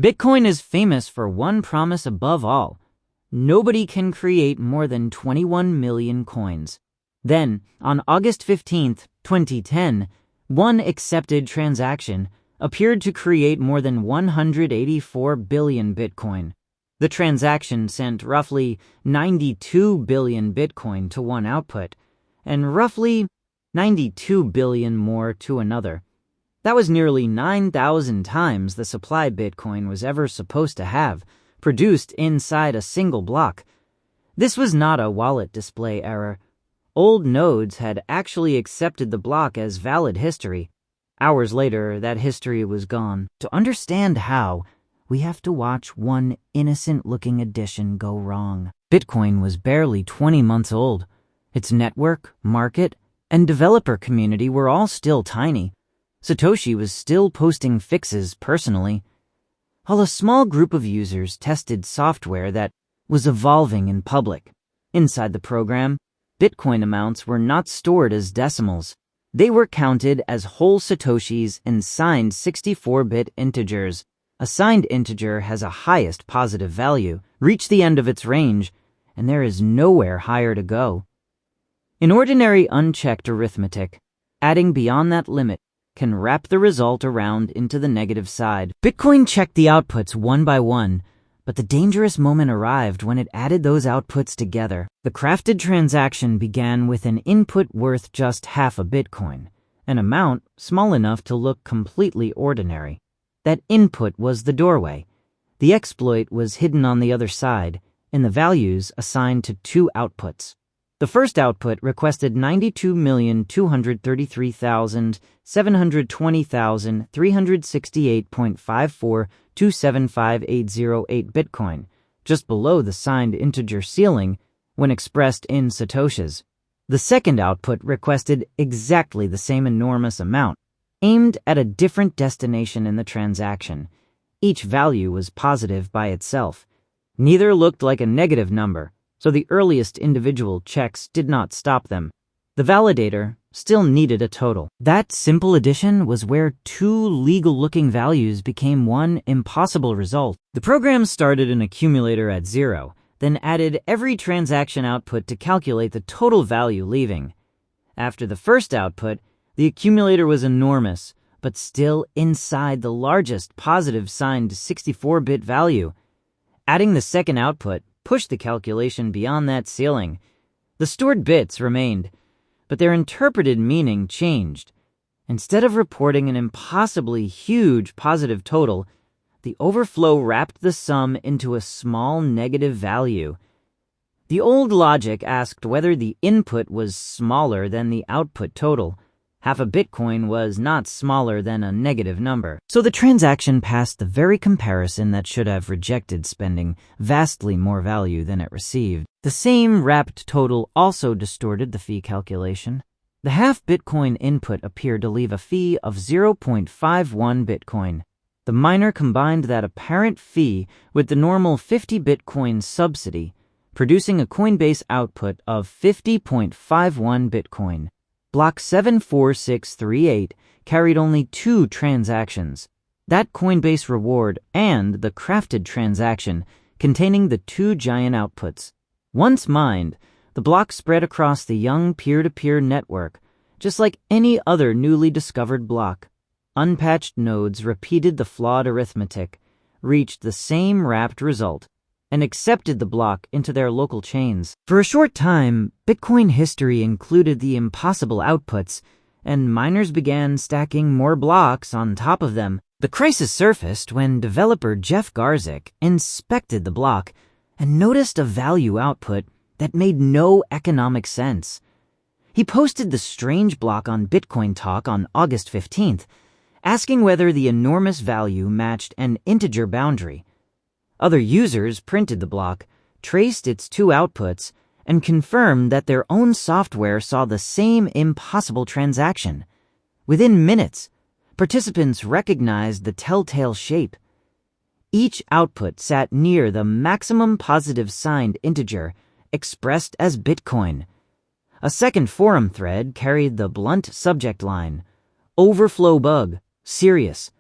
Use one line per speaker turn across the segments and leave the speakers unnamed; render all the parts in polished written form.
Bitcoin is famous for one promise above all: nobody can create more than 21 million coins. Then, on August 15th, 2010, one accepted transaction appeared to create more than 184 billion Bitcoin. The transaction sent roughly 92 billion Bitcoin to one output, and roughly 92 billion more to another. That was nearly 9,000 times the supply Bitcoin was ever supposed to have, produced inside a single block. This was not a wallet display error. Old nodes had actually accepted the block as valid history. Hours later, that history was gone. To understand how, we have to watch one innocent-looking addition go wrong. Bitcoin was barely 20 months old. Its network, market, and developer community were all still tiny. Satoshi was still posting fixes personally, while a small group of users tested software that was evolving in public. Inside the program, Bitcoin amounts were not stored as decimals. They were counted as whole Satoshis in signed 64-bit integers. A signed integer has a highest positive value, reach the end of its range, and there is nowhere higher to go. In ordinary unchecked arithmetic, adding beyond that limit can wrap the result around into the negative side. Bitcoin checked the outputs one by one, but the dangerous moment arrived when it added those outputs together. The crafted transaction began with an input worth just half a Bitcoin, an amount small enough to look completely ordinary. That input was the doorway. The exploit was hidden on the other side, in the values assigned to two outputs. The first output requested 92,233,720,368.54275808 Bitcoin, just below the signed integer ceiling when expressed in Satoshis. The second output requested exactly the same enormous amount, aimed at a different destination in the transaction. Each value was positive by itself. Neither looked like a negative number, so the earliest individual checks did not stop them. The validator still needed a total. That simple addition was where two legal-looking values became one impossible result. The program started an accumulator at 0, then added every transaction output to calculate the total value leaving. After the first output, the accumulator was enormous, but still inside the largest positive signed 64-bit value. Adding the second output pushed the calculation beyond that ceiling. The stored bits remained, but their interpreted meaning changed. Instead of reporting an impossibly huge positive total, the overflow wrapped the sum into a small negative value. The old logic asked whether the input was smaller than the output total. Half a Bitcoin was not smaller than a negative number. So the transaction passed the very comparison that should have rejected spending vastly more value than it received. The same wrapped total also distorted the fee calculation. The half Bitcoin input appeared to leave a fee of 0.51 Bitcoin. The miner combined that apparent fee with the normal 50 Bitcoin subsidy, producing a Coinbase output of 50.51 Bitcoin. Block 74638 carried only two transactions. That Coinbase reward and the crafted transaction containing the two giant outputs. Once mined, the block spread across the young peer-to-peer network, just like any other newly discovered block. Unpatched nodes repeated the flawed arithmetic, reached the same wrapped result, and accepted the block into their local chains. For a short time, Bitcoin history included the impossible outputs, and miners began stacking more blocks on top of them. The crisis surfaced when developer Jeff Garzik inspected the block and noticed a value output that made no economic sense. He posted the strange block on Bitcoin Talk on August 15th, asking whether the enormous value matched an integer boundary. Other users printed the block, traced its two outputs, and confirmed that their own software saw the same impossible transaction. Within minutes, participants recognized the telltale shape. Each output sat near the maximum positive signed integer, expressed as Bitcoin. A second forum thread carried the blunt subject line: "Overflow bug, serious.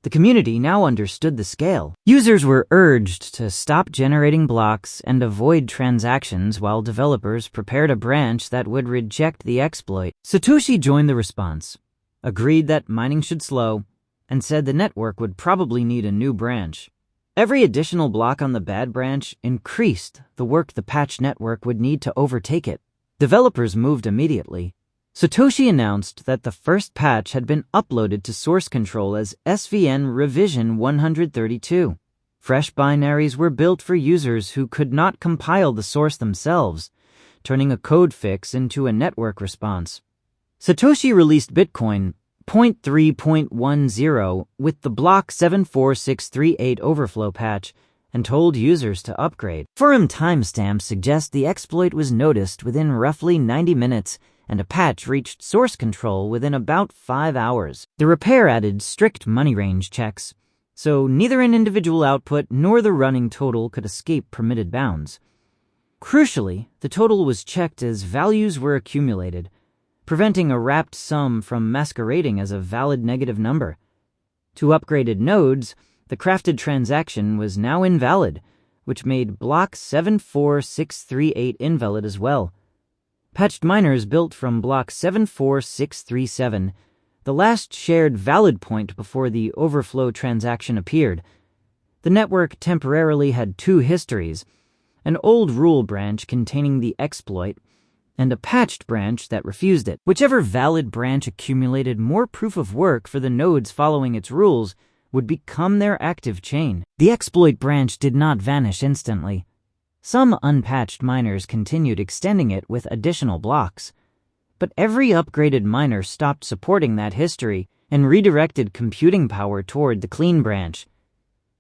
The community now understood the scale. Users were urged to stop generating blocks and avoid transactions while developers prepared a branch that would reject the exploit. Satoshi joined the response, agreed that mining should slow, and said the network would probably need a new branch. Every additional block on the bad branch increased the work the patch network would need to overtake it. Developers moved immediately. Satoshi announced that the first patch had been uploaded to source control as SVN Revision 132. Fresh binaries were built for users who could not compile the source themselves, turning a code fix into a network response. Satoshi released Bitcoin 0.3.10 with the block 74638 overflow patch and told users to upgrade. Forum timestamps suggest the exploit was noticed within roughly 90 minutes and a patch reached source control within about 5 hours. The repair added strict money range checks, so neither an individual output nor the running total could escape permitted bounds. Crucially, the total was checked as values were accumulated, preventing a wrapped sum from masquerading as a valid negative number. To upgraded nodes, the crafted transaction was now invalid, which made block 74638 invalid as well. Patched miners built from block 74637, the last shared valid point before the overflow transaction appeared. The network temporarily had two histories, an old rule branch containing the exploit, and a patched branch that refused it. Whichever valid branch accumulated more proof of work for the nodes following its rules would become their active chain. The exploit branch did not vanish instantly. Some unpatched miners continued extending it with additional blocks, but every upgraded miner stopped supporting that history and redirected computing power toward the clean branch.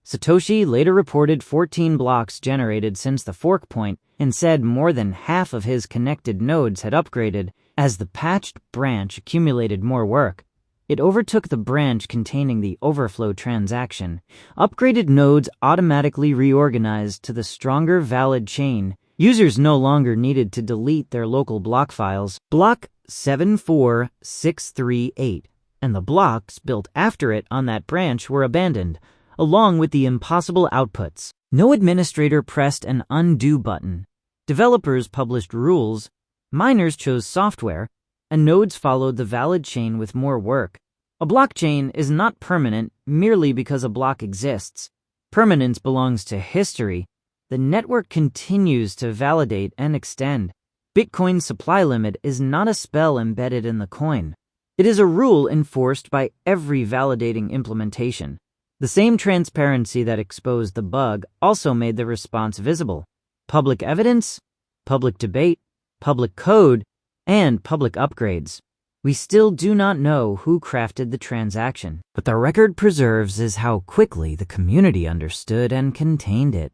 Satoshi later reported 14 blocks generated since the fork point and said more than half of his connected nodes had upgraded as the patched branch accumulated more work. It overtook the branch containing the overflow transaction. Upgraded nodes automatically reorganized to the stronger valid chain. Users no longer needed to delete their local block files. Block 74638 and the blocks built after it on that branch were abandoned, along with the impossible outputs. No administrator pressed an undo button. Developers published rules, miners chose software, and nodes followed the valid chain with more work. A blockchain is not permanent merely because a block exists. Permanence belongs to history. The network continues to validate and extend. Bitcoin's supply limit is not a spell embedded in the coin. It is a rule enforced by every validating implementation. The same transparency that exposed the bug also made the response visible. Public evidence, public debate, public code, and public upgrades. We still do not know who crafted the transaction, but the record preserves is how quickly the community understood and contained it.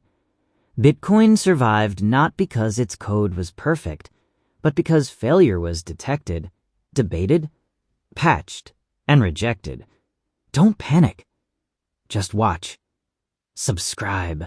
Bitcoin survived not because its code was perfect, but because failure was detected, debated, patched, and rejected. Don't panic. Just watch. Subscribe.